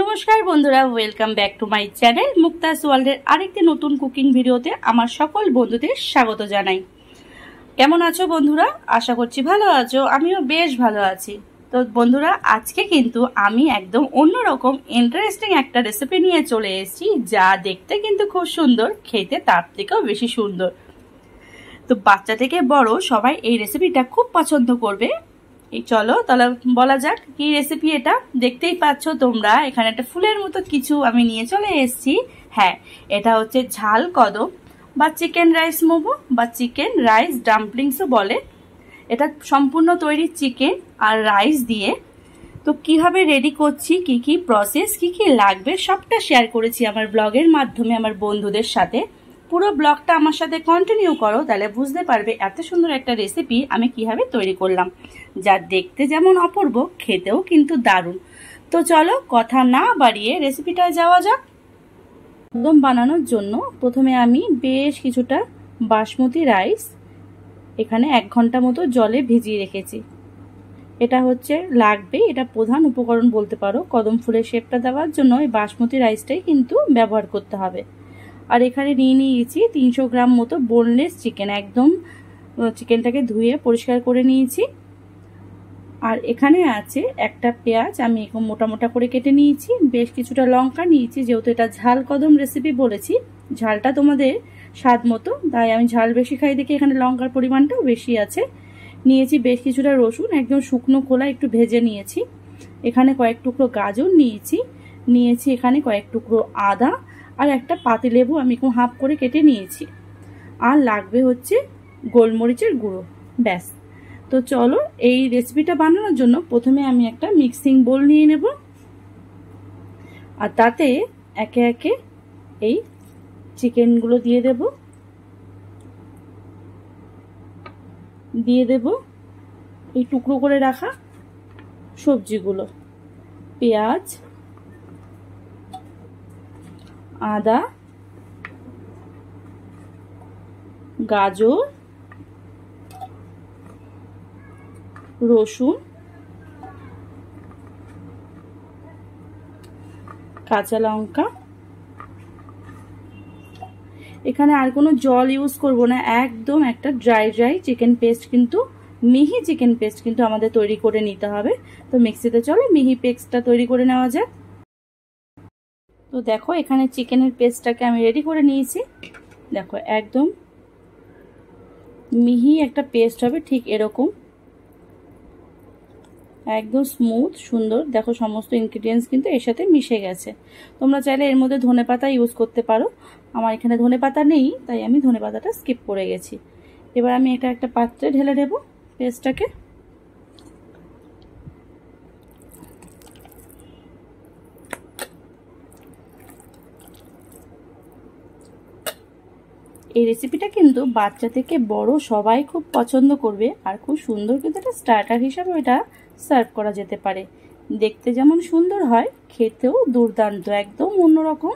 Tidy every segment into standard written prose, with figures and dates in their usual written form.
नमस्कार बंधुरा welcome back to my channel Mukta's वर्ल्डের আরেকটি নতুন কুকিং ভিডিওতে আমার সকল বন্ধুদের স্বাগত জানাই। কেমন আছো বন্ধুরা? আশা করছি ভালো আছো। আমিও বেশ ভালো আছি। তো বন্ধুরা আজকে কিন্তু আমি একদম অন্যরকম ইন্টারেস্টিং একটা রেসিপি নিয়ে চলে এসেছি, যা দেখতে কিন্তু খুব সুন্দর, খেতে তার থেকেও বেশি সুন্দর। তো বাচ্চা থেকে বড় সবাই এই রেসিপিটা খুব পছন্দ করবে। এই চলো তাহলে বলা যাক কি রেসিপি। এটা দেখতেই পাচ্ছ তোমরা, এখানে একটা ফুলের মতো কিছু আমি নিয়ে চলে এসেছি। হ্যাঁ, এটা হচ্ছে ঝাল কদম বা চিকেন রাইস মোমো বা চিকেন রাইস ডাম্পলিংসও বলে। এটা সম্পূর্ণ তৈরি চিকেন আর রাইস দিয়ে। তো কিভাবে রেডি করছি, কি কি প্রসেস, কি কি লাগবে সবটা শেয়ার করেছি আমার ব্লগের মাধ্যমে আমার বন্ধুদের সাথে। পুরো ব্লগটা আমার সাথে কন্টিনিউ করো, তাহলে বুঝতে পারবে এত সুন্দর একটা রেসিপি আমি কিভাবে তৈরি করলাম, যা দেখতে যেমন অপূর্ব, খেতেও কিন্তু দারুণ। তো চলো কথা না বাড়িয়ে রেসিপিটায় যাওয়া যাক। একদম বানানোর জন্য প্রথমে আমি বেশ কিছুটা বাসমতি রাইস এখানে 1 ঘন্টা মতো জলে ভিজিয়ে রেখেছি। এটা হচ্ছে লাগবে, এটা প্রধান উপকরণ বলতে পারো। কদম ফুলের শেপটা দেওয়ার জন্য এই বাসমতি রাইসটাই কিন্তু ব্যবহার করতে হবে। আর এখানে নিয়ে নিয়েছি 300 গ্রাম মতো বোনলেস চিকেন। একদম চিকেনটাকে ধুয়ে পরিষ্কার করে নিয়েছি। আর এখানে আছে একটা পেঁয়াজ, আমি এরকম মোটা মোটা করে কেটে নিয়েছি। বেশ কিছুটা লঙ্কা নিয়েছি, যেহেতু এটা ঝাল কদম রেসিপি বলেছি, ঝালটা তোমাদের স্বাদ মতো, তাই আমি ঝাল বেশি খাই দেখে এখানে লঙ্কার পরিমাণটাও বেশি আছে। নিয়েছি বেশ কিছুটা রসুন, একদম শুকনো খোলা একটু ভেজে নিয়েছি। এখানে কয়েক টুকরো গাজর নিয়েছি এখানে কয়েক টুকরো আদা, আর একটা পাতিলেবু আমি এরকম হাফ করে কেটে নিয়েছি। আর লাগবে হচ্ছে গোলমরিচের গুঁড়ো, ব্যাস। তো চলো এই রেসিপিটা বানানোর জন্য প্রথমে আমি একটা মিক্সিং বোল নিয়ে নেব, আর তাতে একে একে এই চিকেনগুলো দিয়ে দেব এই টুকরো করে রাখা সবজিগুলো, পেঁয়াজ, আদা, গাজর, রসুন, কাঁচা লঙ্কা। এখানে আর কোনো জল ইউজ করব না, একদম একটা ড্রাই চিকেন পেস্ট, কিন্তু মিহি চিকেন পেস্ট কিন্তু আমাদের তৈরি করে নিতে হবে। তো মিক্সিতে চলো মিহি পেস্টটা তৈরি করে নেওয়া যাক। তো দেখো এখানে চিকেনের পেস্টটাকে আমি রেডি করে নিয়েছি। দেখো একদম মিহি একটা পেস্ট হবে, ঠিক এরকম, একদম স্মুথ সুন্দর। দেখো সমস্ত ইনগ্রিডিয়েন্টস কিন্তু এর সাথে মিশে গেছে। তোমরা চাইলে এর মধ্যে ধনেপাতা ইউজ করতে পারো। আমার এখানে ধনেপাতা নেই, তাই আমি ধনেপাতাটা স্কিপ করে গেছি। এবার আমি এটা একটা পাত্রে ঢেলে দেব পেস্টটাকে। এই রেসিপিটা কিন্তু বাচ্চা থেকে বড় সবাই খুব পছন্দ করবে, আর খুব সুন্দর কিন্তু এটা স্টার্টার হিসাবে এটা সার্ভ করা যেতে পারে। দেখতে যেমন সুন্দর হয়, খেতেও দুর্দান্ত, একদম অন্যরকম।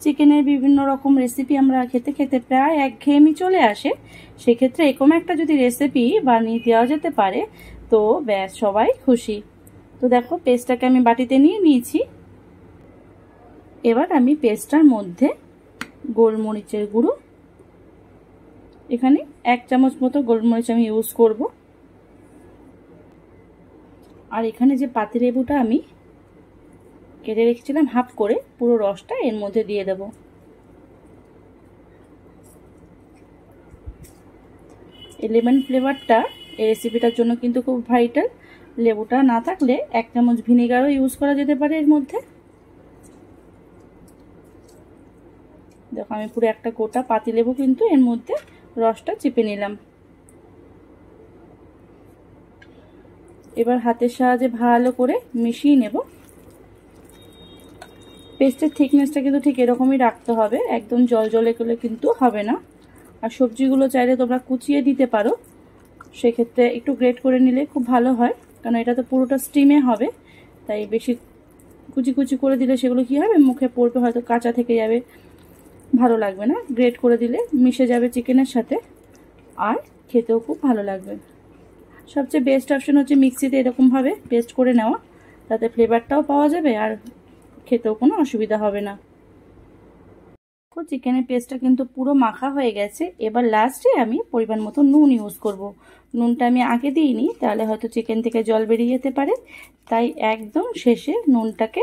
চিকেনের বিভিন্ন রকম রেসিপি আমরা খেতে খেতে প্রায় একঘেয়েমি চলে আসে, সেক্ষেত্রে এরকম একটা যদি রেসিপি বানিয়ে দেওয়া যেতে পারে তো ব্যাস সবাই খুশি। তো দেখো পেস্টটাকে আমি বাটিতে নিয়ে নিয়েছি। এবার আমি পেস্টটার মধ্যে গোলমরিচের গুঁড়ো, এখানে 1 চামচ মতো গোলমরিচ আমি ইউজ করব। আর এখানে যে পাতিলেবুটা আমি কেটে রেখেছিলাম হাফ করে, পুরো রসটা এর মধ্যে দিয়ে দেব। এই লেমন ফ্লেভারটা এই রেসিপিটার জন্য কিন্তু খুব ভাইটাল। লেবুটা না থাকলে 1 চামচ ভিনেগারও ইউজ করা যেতে পারে এর মধ্যে। দেখো আমি পুরো একটা গোটা পাতিলেবু কিন্তু এর মধ্যে রসটা চিপে নিলাম। এবার হাতের সাহায্যে ভালো করে মিশিয়ে নেব। পেস্টের থিকনেসটা কিন্তু ঠিক এরকমই রাখতে হবে, একদম জল করলে কিন্তু হবে না। আর সবজিগুলো চাইলে তোমরা কুচিয়ে দিতে পারো, সেক্ষেত্রে একটু গ্রেট করে নিলে খুব ভালো হয়, কারণ এটা তো পুরোটা স্টিমে হবে। তাই বেশি কুচি করে দিলে সেগুলো কি হবে, মুখে পড়বে, হয়তো কাঁচা থেকে যাবে, ভালো লাগবে না। গ্রেট করে দিলে মিশে যাবে চিকেনের সাথে, আর খেতেও খুব ভালো লাগবে। সবচেয়ে বেস্ট অপশন হচ্ছে মিক্সিতে এরকমভাবে পেস্ট করে নেওয়া, তাতে ফ্লেভারটাও পাওয়া যাবে আর খেতেও কোনো অসুবিধা হবে না। চিকেনের পেস্টটা কিন্তু পুরো মাখা হয়ে গেছে। এবার লাস্টে আমি পরিমাণ মতো নুন ইউজ করব। নুনটা আমি আগে দিইনি, তাহলে হয়তো চিকেন থেকে জল বেরিয়ে যেতে পারে, তাই একদম শেষে নুনটাকে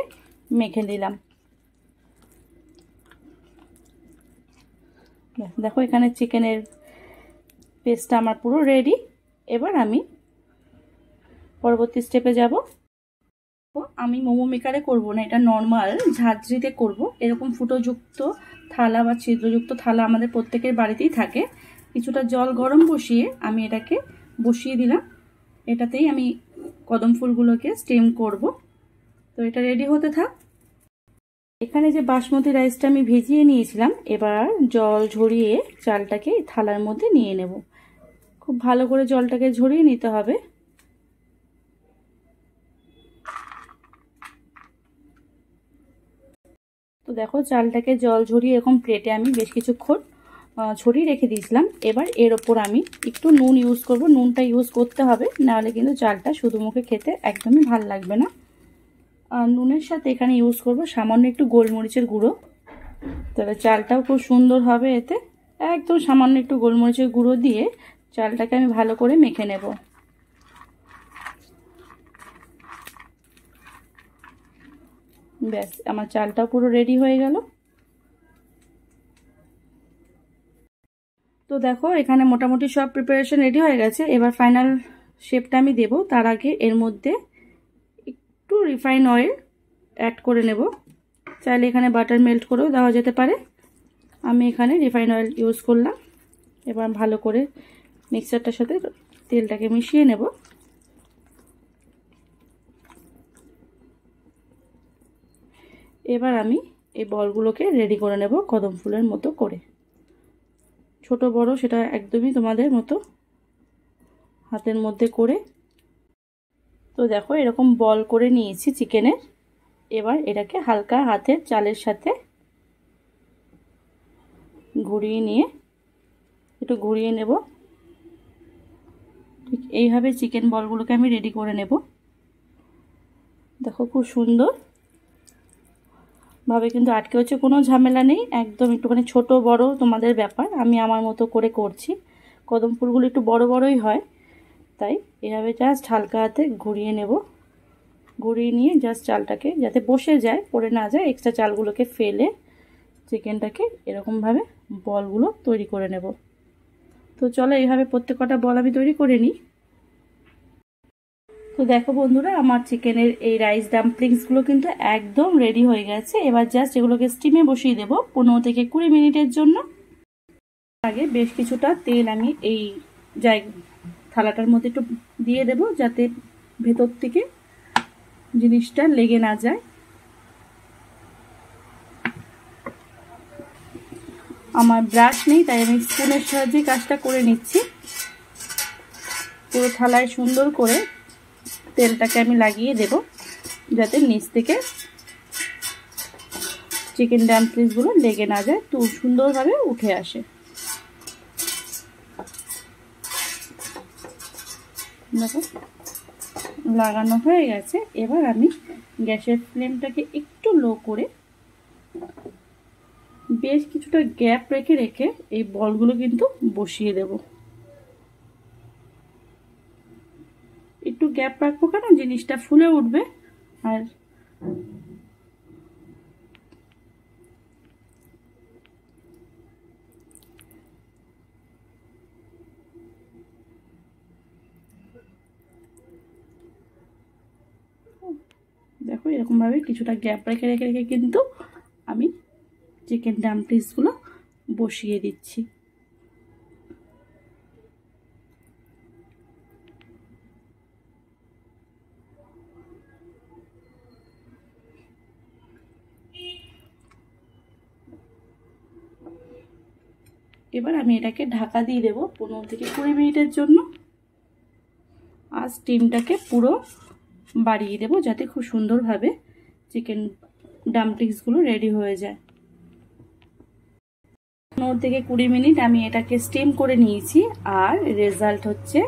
মেখে দিলাম। দেখো এখানে চিকেনের পেস্টটা আমার পুরো রেডি। এবার আমি পরবর্তী স্টেপে যাব। আমি মোমো মেকারে করব না, এটা নর্মাল ঝাঁঝরিতে করব। এরকম ফুটোযুক্ত থালা বা ছিদ্রযুক্ত থালা আমাদের প্রত্যেকের বাড়িতেই থাকে। কিছুটা জল গরম বসিয়ে আমি এটাকে বসিয়ে দিলাম। এটাতেই আমি কদম ফুলগুলোকে স্টিম করব। তো এটা রেডি হতে থাক। এখানে যে বাসমতি রাইসটা আমি ভিজিয়ে নিয়েছিলাম, এবার জল ঝরিয়ে চালটাকে থালার মধ্যে নিয়ে নেব। খুব ভালো করে জলটাকে ঝরিয়ে নিতে হবে। তো দেখো চালটাকে জল ঝরিয়ে এরকম প্লেটে আমি বেশ কিছুক্ষণ ছড়িয়ে রেখে দিয়েছিলাম। এবার এর ওপর আমি একটু নুন ইউজ করব। নুনটা ইউজ করতে হবে, নাহলে কিন্তু চালটা শুধু মুখে খেতে একদমই ভাল লাগবে না। আর নুনের সাথে এখানে ইউজ করব সামান্য একটু গোলমরিচের গুঁড়ো, তাহলে চালটাও খুব সুন্দর হবে এতে। একদম সামান্য একটু গোলমরিচের গুঁড়ো দিয়ে চালটাকে আমি ভালো করে মেখে নেব। ব্যাস আমার চালটাও পুরো রেডি হয়ে গেল। তো দেখো এখানে মোটামুটি সব প্রিপারেশন রেডি হয়ে গেছে। এবার ফাইনাল শেপটা আমি দেব। তার আগে এর মধ্যে একটু রিফাইন অয়েল অ্যাড করে নেব। চাইলে এখানে বাটার মেল্ট করেও দেওয়া যেতে পারে। আমি এখানে রিফাইন অয়েল ইউজ করলাম। এবার ভালো করে মিক্সারটার সাথে তেলটাকে মিশিয়ে নেব। এবার আমি এই বলগুলোকে রেডি করে নেব কদম ফুলের মতো করে। ছোট বড় সেটা একদমই তোমাদের মতো হাতের মধ্যে করে। তো দেখো এরকম বল করে নিয়েছি চিকেনের। এবার এটাকে হালকা হাতের চালের সাথে ঘুরিয়ে নিয়ে একটু ঘুরিয়ে নেব। ঠিক এইভাবে চিকেন বলগুলোকে আমি রেডি করে নেব। দেখো খুব সুন্দর ভাবে কিন্তু আটকে হচ্ছে, কোনো ঝামেলা নেই। একদম একটুখানি ছোট বড় তোমাদের ব্যাপার, আমি আমার মতো করে করছি। কদম ফুলগুলো একটু বড় বড়ই হয়, তাই এভাবে জাস্ট হালকা হাতে ঘুরিয়ে নেব। ঘুরিয়ে নিয়ে জাস্ট চালটাকে যাতে বসে যায়, পড়ে না যায়, এক্সট্রা চালগুলোকে ফেলে চিকেনটাকে এরকমভাবে বলগুলো তৈরি করে নেব। তো চলো এইভাবে প্রত্যেকটা বল আমি তৈরি করে নিই। তো দেখো বন্ধুরা আমার চিকেনের এই রাইস ডাম্পলিংসগুলো কিন্তু একদম রেডি হয়ে গেছে। এবার জাস্ট এগুলোকে স্টিমে বসিয়ে দেবো 15 থেকে 20 মিনিটের জন্য। আগে বেশ কিছুটা তেল আমি এই থালাটার মধ্যে একটু দিয়ে দেব, যাতে ভেতর থেকে জিনিসটা লেগে না যায়। আমার ব্রাশ নেই, তাই আমি স্পুনের সাহায্যে কাজটা করে নিচ্ছি। পুরো থালায় সুন্দর করে তেলটাকে আমি লাগিয়ে দেব, যাতে নিচ থেকে চিকেন ডাম্পলিংসগুলো লেগে না যায়, তো সুন্দরভাবে উঠে আসে। দেখো লাগানো হয়ে গেছে। এবার আমি গ্যাসের ফ্লেমটাকে একটু লো করে বেশ কিছুটা গ্যাপ রেখে রেখে এই বলগুলো কিন্তু বসিয়ে দেব। একটু গ্যাপ রাখবো কেন, জিনিসটা ফুলে উঠবে। আর দেখো এরকম ভাবে কিছুটা গ্যাপ রেখে রেখে রেখে কিন্তু আমি চিকেন ডাম্পলিংসগুলো বসিয়ে দিচ্ছি। এবার আমি এটাকে ঢাকা দিয়ে দেবো 15 থেকে 20 মিনিটের জন্য। আর স্টিমটাকে পুরো বাড়িয়ে দেবো, যাতে খুব সুন্দরভাবে চিকেন ডাম্পলিংসগুলো রেডি হয়ে যায়। 15 থেকে 20 মিনিট আমি এটাকে স্টিম করে নিয়েছি, আর রেজাল্ট হচ্ছে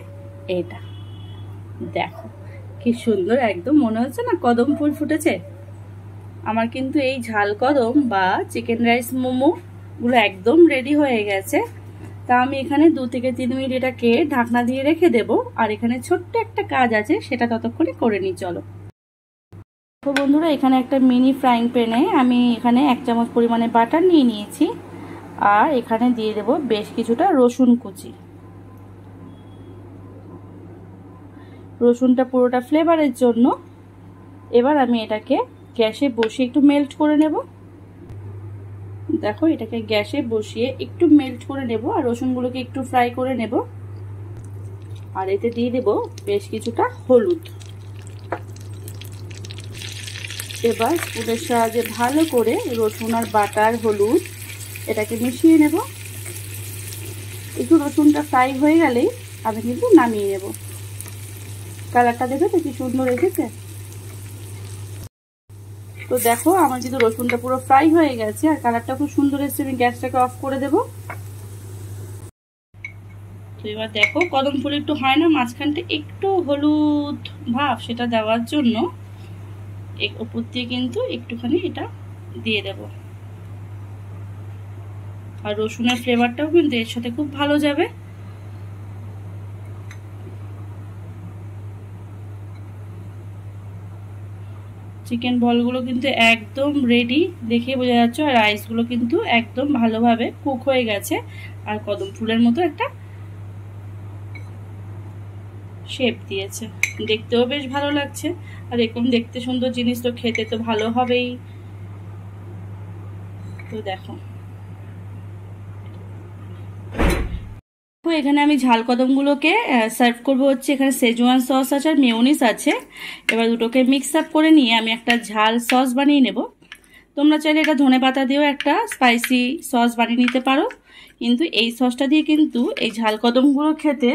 এটা। দেখো কি সুন্দর, একদম মনে হচ্ছে না কদম ফুল ফুটেছে। আমার কিন্তু এই ঝাল কদম বা চিকেন রাইস মোমো গুলো একদম রেডি হয়ে গেছে। তা আমি এখানে 2 থেকে 3 মিনিট এটাকে ঢাকনা দিয়ে রেখে দেব। আর এখানে ছোট্ট একটা কাজ আছে, সেটা ততক্ষণে করে নিই চলো। তো বন্ধুরা, এখানে একটা মিনি ফ্রাইং প্যানে আমি এখানে 1 চামচ পরিমাণে বাটার নিয়ে নিয়েছি। আর এখানে দিয়ে দেব বেশ কিছুটা রসুন কুচি। রসুনটা পুরোটা ফ্লেভারের জন্য। এবার আমি এটাকে গ্যাসে বসিয়ে একটু মেল্ট করে নেব। দেখো, এটাকে গ্যাসে বসিয়ে একটু মেল্ট করে নেব আর রসুনগুলোকে একটু ফ্রাই করে নেব। আর এতে দিয়ে দেব বেশ কিছুটা হলুদ। এবার স্পুনের সাহায্যে ভালো করে রসুন আর বাটার হলুদ এটাকে মিশিয়ে নেব। একটু রসুনটা ফ্রাই হয়ে গেলেই আমি কিন্তু নামিয়ে নেব। কালারটা দেখো তো কি সুন্দর এসেছে। তো দেখো, আমার কিন্তু রসুনটা পুরো ফ্রাই হয়ে গেছে আর কালারটা খুব সুন্দর এসেছে। আমি গ্যাসটাকে অফ করে দেব। তো এবার দেখো, কদম ফুল একটু হয় না মাঝখানটা একটু হলুদ ভাব, সেটা দেওয়ার জন্য উপর দিয়ে কিন্তু একটুখানি এটা দিয়ে দেব। আর রসুনের ফ্লেভারটাও কিন্তু এর সাথে খুব ভালো যাবে। চিকেন বলগুলো কিন্তু একদম রেডি, দেখে বোঝা যাচ্ছে। আর রাইসগুলো কিন্তু একদম ভালোভাবে কুক হয়ে গেছে আর কদম ফুলের মতো একটা শেপ দিয়েছে। দেখতেও বেশ ভালো লাগছে। আর এরকম দেখতে সুন্দর জিনিস তো খেতে তো ভালো হবেই। তো দেখো, এখানে আমি ঝাল কদমগুলোকে সার্ভ করব হচ্ছে, এখানে সেজওয়ান সস আছে আর মেয়োনিজ আছে। এবার দুটোকে মিক্স আপ করে নিয়ে আমি একটা ঝাল সস বানিয়ে নেব। তোমরা চাইলে এটা ধনেপাতা দিয়েও একটা স্পাইসি সস বানিয়ে নিতে পারো, কিন্তু এই সসটা দিয়ে কিন্তু এই ঝাল কদমগুলো খেতে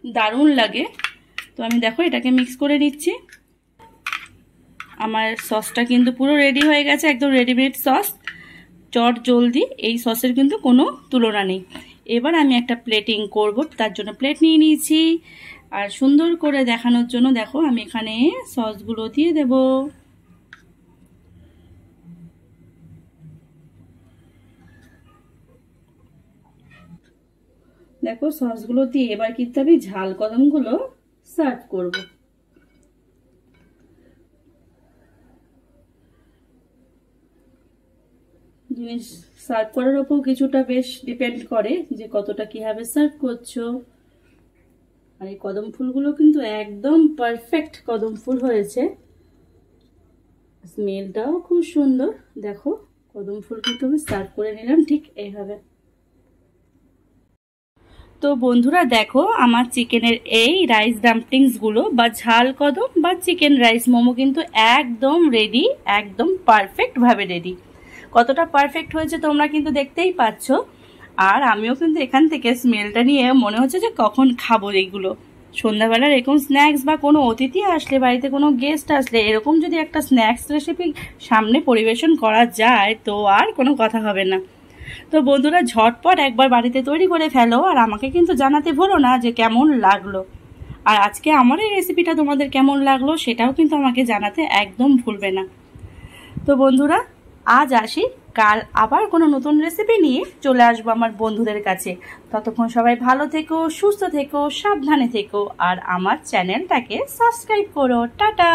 দারুণ লাগে। তো আমি দেখো এটাকে মিক্স করে নিচ্ছি। আমার সসটা কিন্তু পুরো রেডি হয়ে গেছে, একদম রেডিমেড সস। চট জলদি এই সসের কিন্তু কোনো তুলনা নেই। এবার আমি একটা প্লেটিং করব, তার জন্য প্লেট নিয়ে নিয়েছি। আর সুন্দর করে দেখানোর জন্য দেখো আমি এখানে সসগুলো দিয়ে দেব। দেখো, সসগুলো দিয়ে এবার কিন্তু আমি ঝাল কদমগুলো সার্ভ করব। জিনিস সার্ভ করার উপর কিছুটা বেশ ডিপেন্ড করে যে কতটা কিভাবে সার্ভ করছো। আর এই কদম ফুলগুলো কিন্তু একদম পারফেক্ট কদম ফুল হয়েছে। স্মেলটাও খুব সুন্দর। দেখো, কদম ফুল কিন্তু আমি সার্ভ করে নিলাম ঠিক এইভাবে। তো বন্ধুরা দেখো, আমার চিকেনের এই রাইস ডাম্পলিংসগুলো বা ঝাল কদম বা চিকেন রাইস মোমো কিন্তু একদম রেডি, একদম পারফেক্টভাবে রেডি। কতটা পারফেক্ট হয়েছে তোমরা কিন্তু দেখতেই পাচ্ছ। আর আমিও কিন্তু এখান থেকে স্মেলটা নিয়ে মনে হচ্ছে যে কখন খাবো এইগুলো। সন্ধ্যাবেলার এরকম স্ন্যাক্স বা কোনো অতিথি আসলে, বাড়িতে কোনো গেস্ট আসলে এরকম যদি একটা স্ন্যাক্স রেসিপি সামনে পরিবেশন করা যায় তো আর কোনো কথা হবে না। তো বন্ধুরা, ঝটপট একবার বাড়িতে তৈরি করে ফেলো আর আমাকে কিন্তু জানাতে ভুলো না যে কেমন লাগলো। আর আজকে আমার এই রেসিপিটা তোমাদের কেমন লাগলো সেটাও কিন্তু আমাকে জানাতে একদম ভুলবে না। তো বন্ধুরা, আজ আসি, কাল আবার কোনো নতুন রেসিপি নিয়ে চলে আসবো আমার বন্ধুদের কাছে। ততক্ষণ সবাই ভালো থেকো, সুস্থ থেকো, সাবধানে থেকো আর আমার চ্যানেলটাকে সাবস্ক্রাইব করো। টাটা।